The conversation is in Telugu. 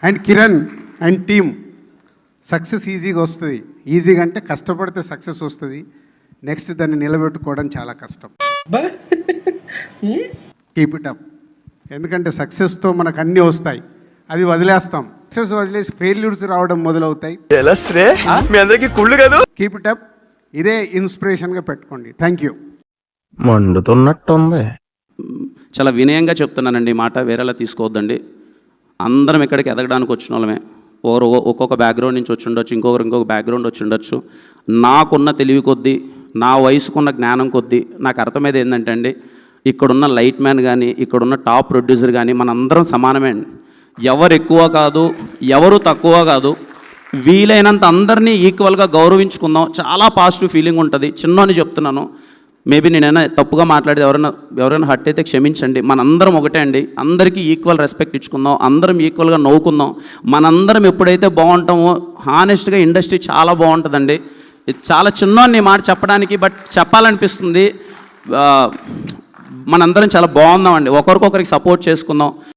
And Kiran and team success ఈజీగా వస్తుంది. ఈజీగా అంటే కష్టపడితే సక్సెస్ వస్తుంది, నెక్స్ట్ దాన్ని నిలబెట్టుకోవడం చాలా కష్టం. Keep it up. ఎందుకంటే సక్సెస్తో మనకు అన్నీ వస్తాయి, అది వదిలేస్తాం. సక్సెస్ వదిలేసి ఫెయిల్యూర్స్ రావడం మొదలవుతాయి. Keep it up. ఇదే ఇన్స్పిరేషన్గా పెట్టుకోండి. Thank you. మండుతున్నట్టుంది. చాలా వినయంగా చెప్తున్నానండి, ఈ మాట వేరేలా తీసుకోవద్దండి. అందరం ఇక్కడికి ఎదగడానికి వచ్చిన వాళ్ళమే. ఒక్కొక్క బ్యాక్గ్రౌండ్ నుంచి వచ్చి ఉండొచ్చు, ఇంకొక బ్యాక్గ్రౌండ్ వచ్చి ఉండొచ్చు. నాకున్న తెలివి కొద్దీ, నా వయసుకున్న జ్ఞానం కొద్దీ నాకు అర్థమైంది ఏంటంటే అండి, ఇక్కడున్న లైట్ మ్యాన్ కానీ, ఇక్కడున్న టాప్ ప్రొడ్యూసర్ కానీ మనందరం సమానమే అండి. ఎవరు ఎక్కువ కాదు, ఎవరు తక్కువ కాదు. వీలైనంత అందరినీ ఈక్వల్గా గౌరవించుకుందాం. చాలా పాజిటివ్ ఫీలింగ్ ఉంటుంది. చిన్నని చెప్తున్నాను, మేబీ నేనైనా తప్పుగా మాట్లాడితే ఎవరైనా హర్ట్ అయితే క్షమించండి. మనందరం ఒకటే అండి. అందరికీ ఈక్వల్ రెస్పెక్ట్ ఇచ్చుకుందాం, అందరం ఈక్వల్గా నవ్వుకుందాం. మనందరం ఎప్పుడైతే బాగుంటామో హానెస్ట్గా ఇండస్ట్రీ చాలా బాగుంటుందండి. ఇది చాలా చిన్న మాట చెప్పడానికి, బట్ చెప్పాలనిపిస్తుంది. మనందరం చాలా బాగుందామండి, ఒకరికొకరికి సపోర్ట్ చేసుకుందాం.